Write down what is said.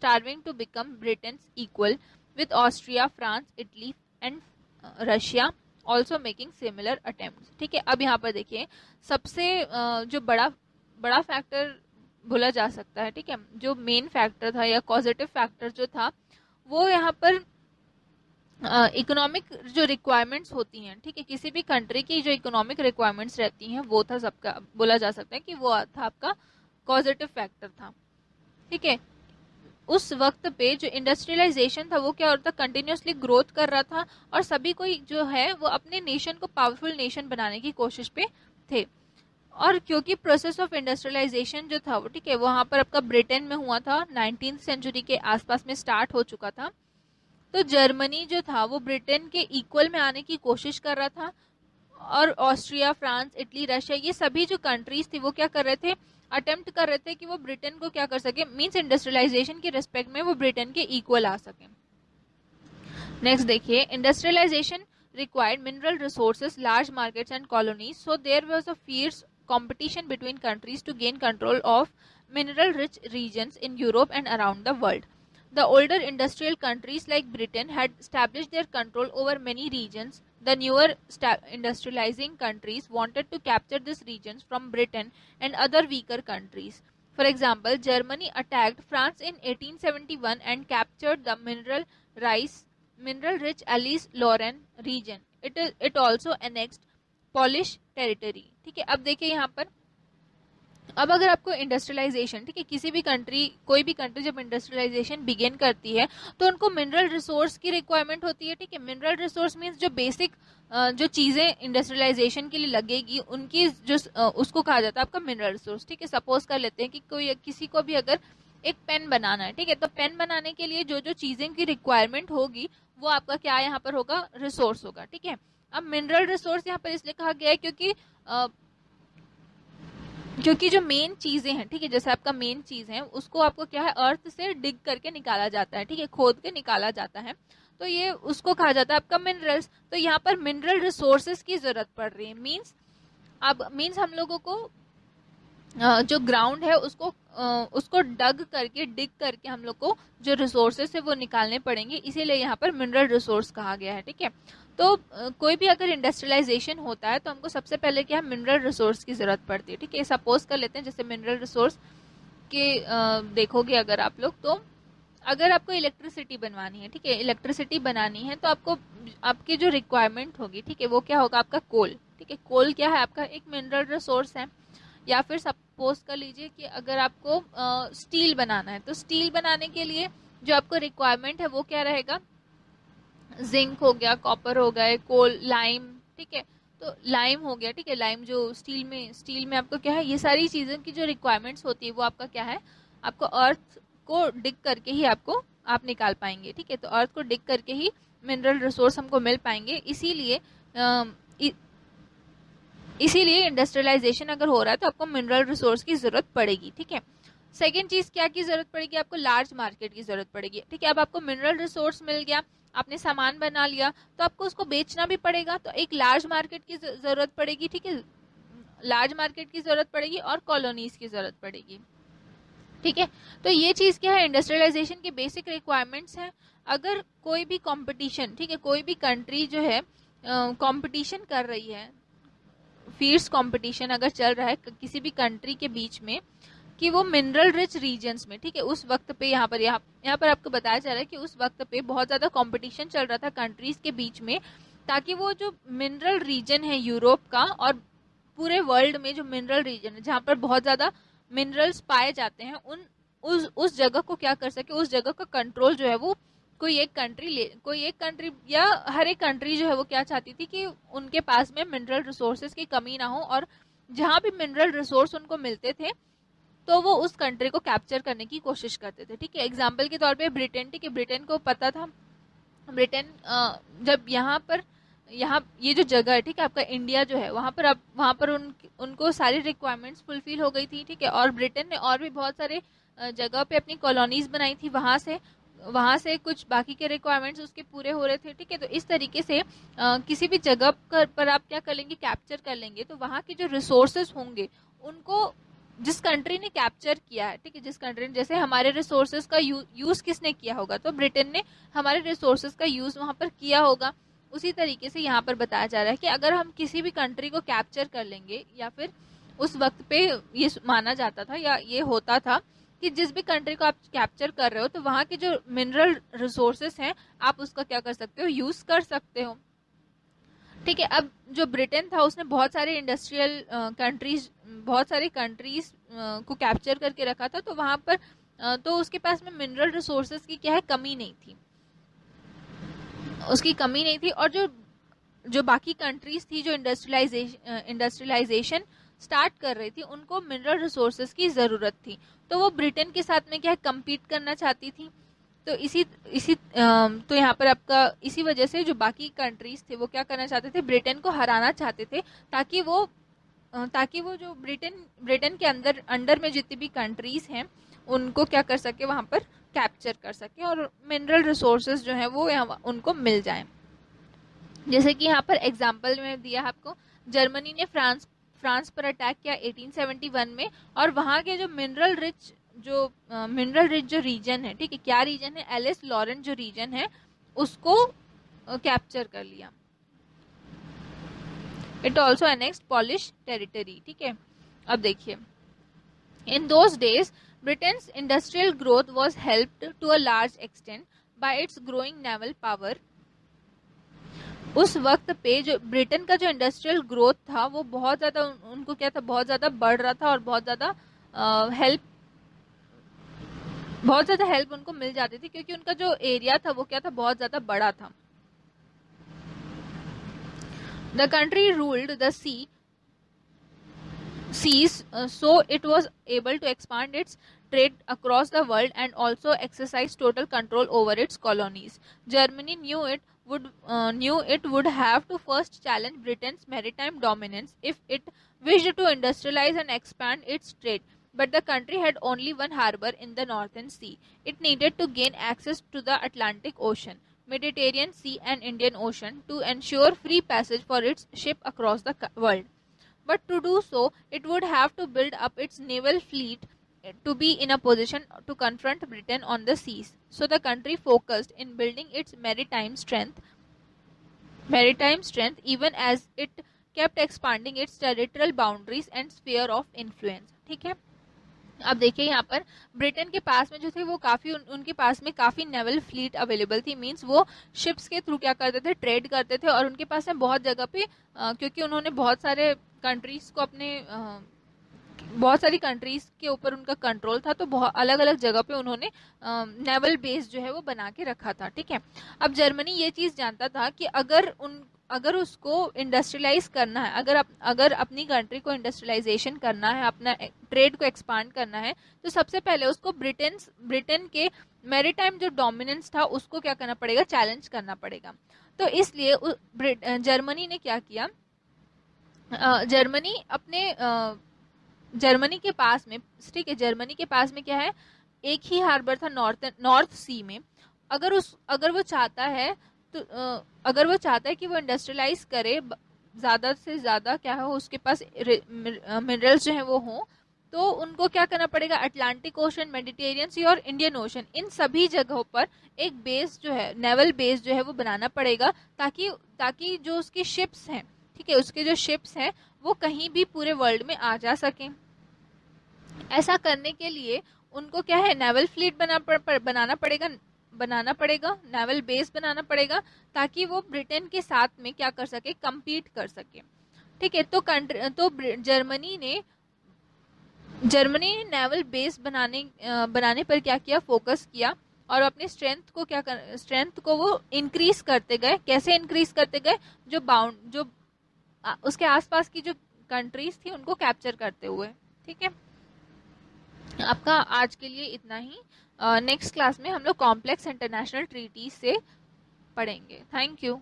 striving to become Britain's equal, with Austria, France, Italy and Russia also making similar attempts. ठीक है, अब यहाँ पर देखिए सबसे जो बड़ा फैक्टर बोला जा सकता है, ठीक है, जो मेन फैक्टर था या पॉजिटिव फैक्टर जो था वो यहाँ पर इकोनॉमिक जो रिक्वायरमेंट्स होती हैं, ठीक है, किसी भी कंट्री की जो इकोनॉमिक रिक्वायरमेंट्स रहती हैं वो था सबका, बोला जा सकता है कि वो था आपका पॉजिटिव फैक्टर था। ठीक है, उस वक्त पे जो इंडस्ट्रियलाइजेशन था वो क्या होता, कंटिन्यूसली ग्रोथ कर रहा था और सभी कोई जो है वो अपने नेशन को पावरफुल नेशन बनाने की कोशिश पे थे। और क्योंकि प्रोसेस ऑफ इंडस्ट्रियलाइजेशन जो था वो, ठीक है, वहां पर आपका ब्रिटेन में हुआ था, 19th सेंचुरी के आसपास में स्टार्ट हो चुका था, तो जर्मनी जो था वो ब्रिटेन के इक्वल में आने की कोशिश कर रहा था और ऑस्ट्रिया, फ्रांस, इटली, रशिया, ये सभी जो कंट्रीज थी वो क्या कर रहे थे, अटेम्प्ट कर रहे थे कि वो ब्रिटेन को क्या कर सके, मींस इंडस्ट्रियलाइजेशन के रिस्पेक्ट में वो ब्रिटेन के इक्वल आ सके। नेक्स्ट देखिए, industrialisation required mineral resources, large markets and colonies, so there was a fierce competition between countries to gain control of mineral rich regions in Europe and around the world. The older industrial countries like Britain had established their control over many regions. The newer industrializing countries wanted to capture these regions from Britain and other weaker countries. For example, Germany attacked France in 1871 and captured the mineral rich Alsace-Lorraine region. It also annexed Polish territory. ठीक है, अब देखिए यहाँ पर, अब अगर आपको industrialisation, ठीक है, किसी भी कंट्री, कोई भी कंट्री जब इंडस्ट्रियलाइजेशन बिगिन करती है तो उनको मिनरल रिसोर्स की रिक्वायरमेंट होती है। ठीक है, मिनरल रिसोर्स मींस जो बेसिक जो चीजें इंडस्ट्रियलाइजेशन के लिए लगेगी उनकी जो उसको कहा जाता है आपका मिनरल रिसोर्स। ठीक है, सपोज कर लेते हैं कि कोई किसी को भी अगर एक पेन बनाना है, ठीक है, तो पेन बनाने के लिए जो जो चीजें की रिक्वायरमेंट होगी वो आपका क्या यहाँ पर होगा, रिसोर्स होगा। ठीक है, अब मिनरल रिसोर्स यहाँ पर इसलिए कहा गया है क्योंकि जो मेन चीजें हैं, ठीक है, जैसे आपका मेन चीज है उसको आपको क्या है, अर्थ से डिग करके निकाला जाता है, ठीक है, खोद के निकाला जाता है, तो ये उसको कहा जाता है आपका मिनरल्स। तो यहाँ पर मिनरल रिसोर्सेज की जरूरत पड़ रही है, मीन्स हम लोगों को जो ग्राउंड है उसको डिग करके हम लोग को जो रिसोर्सेस है वो निकालने पड़ेंगे, इसीलिए यहाँ पर मिनरल रिसोर्स कहा गया है। ठीक है, तो कोई भी अगर इंडस्ट्रियलाइजेशन होता है तो हमको सबसे पहले क्या, मिनरल रिसोर्स की जरूरत पड़ती है। ठीक है, सपोज कर लेते हैं जैसे मिनरल रिसोर्स के देखोगे अगर आप लोग, तो अगर आपको इलेक्ट्रिसिटी बनवानी है, ठीक है, इलेक्ट्रिसिटी बनानी है तो आपको आपकी जो रिक्वायरमेंट होगी, ठीक है, वो क्या होगा, आपका कोल। ठीक है, कोल क्या है, आपका एक मिनरल रिसोर्स है। या फिर सपोज कर लीजिए कि अगर आपको स्टील बनाना है तो स्टील बनाने के लिए जो आपको रिक्वायरमेंट है वो क्या रहेगा, जिंक हो गया, कॉपर हो गया, कोल, लाइम। ठीक है, तो लाइम हो गया, ठीक है, लाइम जो स्टील में आपको क्या है, ये सारी चीजों की जो रिक्वायरमेंट्स होती है वो आपका क्या है, आपको अर्थ को डिग करके ही आप निकाल पाएंगे। ठीक है, तो अर्थ को डिग करके ही मिनरल रिसोर्स हमको मिल पाएंगे, इसीलिए इंडस्ट्रियलाइजेशन अगर हो रहा है तो आपको मिनरल रिसोर्स की जरूरत पड़ेगी। ठीक है, सेकेंड चीज क्या की जरूरत पड़ेगी, आपको लार्ज मार्केट की जरूरत पड़ेगी। ठीक है, अब आपको मिनरल रिसोर्स मिल गया, आपने सामान बना लिया, तो आपको उसको बेचना भी पड़ेगा, तो एक लार्ज मार्केट की जरूरत पड़ेगी। ठीक है, लार्ज मार्केट की जरूरत पड़ेगी और कॉलोनीज की जरूरत पड़ेगी। ठीक है, तो ये चीज क्या है, इंडस्ट्रियलाइजेशन की बेसिक रिक्वायरमेंट्स है। अगर कोई भी कंपटीशन, ठीक है, कोई भी कंट्री जो है कंपटीशन कर रही है, फियर्स कंपटीशन अगर चल रहा है किसी भी कंट्री के बीच में कि वो मिनरल रिच रीजन्स में, ठीक है, उस वक्त पे यहाँ पर आपको बताया जा रहा है कि उस वक्त पे बहुत ज्यादा कंपटीशन चल रहा था कंट्रीज के बीच में, ताकि वो जो मिनरल रीजन है यूरोप का और पूरे वर्ल्ड में जो मिनरल रीजन है जहाँ पर बहुत ज्यादा मिनरल्स पाए जाते हैं, उस जगह को क्या कर सके, उस जगह का कंट्रोल जो है वो कोई एक कंट्री या हर एक कंट्री जो है वो क्या चाहती थी कि उनके पास में मिनरल रिसोर्सेज की कमी ना हो, और जहां भी मिनरल रिसोर्स उनको मिलते थे तो वो उस कंट्री को कैप्चर करने की कोशिश करते थे। ठीक है, एग्जाम्पल के तौर पे ब्रिटेन, ठीक है, ब्रिटेन को पता था, ब्रिटेन जब यहाँ ये जो जगह है, ठीक है, आपका इंडिया जो है वहां पर उनको सारी रिक्वायरमेंट्स फुलफिल हो गई थी। ठीक है, और ब्रिटेन ने और भी बहुत सारे जगह पे अपनी कॉलोनीज बनाई थी, वहां से कुछ बाकी के रिक्वायरमेंट्स उसके पूरे हो रहे थे। ठीक है, तो इस तरीके से किसी भी जगह पर आप क्या कर लेंगे, कैप्चर कर लेंगे, तो वहां के जो रिसोर्सेज होंगे उनको जिस कंट्री ने कैप्चर किया है, ठीक है, जिस कंट्री ने, जैसे हमारे रिसोर्सेज का यूज किसने किया होगा, तो ब्रिटेन ने हमारे रिसोर्सेज का यूज वहां पर किया होगा। उसी तरीके से यहाँ पर बताया जा रहा है कि अगर हम किसी भी कंट्री को कैप्चर कर लेंगे, या फिर उस वक्त पे ये माना जाता था या ये होता था कि जिस भी कंट्री को आप कैप्चर कर रहे हो तो वहां के जो मिनरल रिसोर्सेस हैं आप उसका क्या कर सकते हो, यूज कर सकते हो। ठीक है, अब जो ब्रिटेन था उसने बहुत सारे इंडस्ट्रियल कंट्रीज, बहुत सारी कंट्रीज को कैप्चर करके रखा था, तो वहां पर तो उसके पास में मिनरल रिसोर्सेज की क्या है, कमी नहीं थी, उसकी कमी नहीं थी। और जो जो बाकी कंट्रीज थी जो इंडस्ट्रियलाइजेशन स्टार्ट कर रही थी, उनको मिनरल रिसोर्सेज की जरूरत थी, तो वो ब्रिटेन के साथ में क्या है, कम्पीट करना चाहती थी। तो इसी इसी तो यहाँ पर आपका इसी वजह से जो बाकी कंट्रीज थे वो क्या करना चाहते थे, ब्रिटेन को हराना चाहते थे, ताकि वो जो ब्रिटेन के अंडर में जितनी भी कंट्रीज हैं उनको क्या कर सके, वहां पर कैप्चर कर सके और मिनरल रिसोर्सेज जो है वो उनको मिल जाए। जैसे कि यहाँ पर एग्जाम्पल में दिया है आपको, जर्मनी ने फ्रांस पर अटैक किया 1871 में, और वहां के जो मिनरल रिच जो रीजन है, ठीक है, क्या रीजन है, एलिस लॉरेंट जो रीजन है उसको कैप्चर कर लिया। It also annexed Polish territory. ठीक है, अब देखिए, in those days Britain's industrial growth was helped to a large extent by its growing naval power. उस वक्त पे जो ब्रिटेन का जो इंडस्ट्रियल ग्रोथ था वो बहुत ज्यादा, उनको क्या था, बहुत ज्यादा बढ़ रहा था और बहुत ज्यादा हेल्प उनको मिल जाती थी, क्योंकि उनका जो एरिया था वो क्या था, बहुत ज्यादा बड़ा था। The country ruled the seas, so it was able to expand its trade across the world and also exercise total control over its colonies. Germany knew it would have to first challenge Britain's maritime dominance if it wished to industrialize and expand its trade. But the country had only one harbor in the Northern Sea. It needed to gain access to the Atlantic Ocean, Mediterranean Sea, and Indian Ocean to ensure free passage for its ship across the world. But to do so, it would have to build up its naval fleet to be in a position to confront Britain on the seas. So the country focused in building its maritime strength even as it kept expanding its territorial boundaries and sphere of influence. ठीक है, अब देखिए यहाँ पर Britain के पास में जो थे वो काफी उनके पास में काफी नेवल फ्लीट अवेलेबल थी, मींस वो शिप्स के थ्रू क्या करते थे, ट्रेड करते थे, और उनके पास में बहुत जगह पे क्योंकि उन्होंने बहुत सारे कंट्रीज को अपने बहुत सारी कंट्रीज के ऊपर उनका कंट्रोल था, तो बहुत अलग अलग जगह पे उन्होंने नेवल बेस जो है वो बना के रखा था। ठीक है, अब जर्मनी ये चीज जानता था कि अगर उसको इंडस्ट्रियलाइज करना है, अगर अपनी कंट्री को इंडस्ट्रियलाइजेशन करना है, अपना ट्रेड को एक्सपांड करना है, तो सबसे पहले उसको ब्रिटेन के मैरीटाइम जो डोमिनेंस था उसको क्या करना पड़ेगा, चैलेंज करना पड़ेगा। तो इसलिए जर्मनी ने क्या किया, जर्मनी के पास में, ठीक है, जर्मनी के पास में क्या है, एक ही हार्बर था नॉर्थ सी में। अगर वो चाहता है तो अगर वो चाहता है कि वो इंडस्ट्रियलाइज करे, ज्यादा से ज्यादा क्या हो उसके पास मिनरल्स जो है वो हो, तो उनको क्या करना पड़ेगा, अटलांटिक ओशन, मेडिटेरियन सी और इंडियन ओशन, इन सभी जगहों पर एक बेस जो है, नेवल बेस जो है वो बनाना पड़ेगा, ताकि जो उसकी शिप्स हैं, ठीक है, उसके जो शिप्स हैं वो कहीं भी पूरे वर्ल्ड में आ जा सकें। ऐसा करने के लिए उनको क्या है, नेवल फ्लीट बनाना पड़ेगा, नेवल बेस बनाना पड़ेगा, ताकि वो ब्रिटेन के साथ में क्या कर सके, कम्पीट कर सके। ठीक है, तो जर्मनी ने नेवल बेस बनाने पर क्या किया, फोकस किया, और अपने स्ट्रेंथ को वो इंक्रीज करते गए। कैसे इंक्रीज करते गए, जो उसके आसपास की जो कंट्रीज थी उनको कैप्चर करते हुए। ठीक है, आपका आज के लिए इतना ही। नेक्स्ट क्लास में हम लोग कॉम्प्लेक्स इंटरनेशनल ट्रीटी से पढ़ेंगे। Thank you.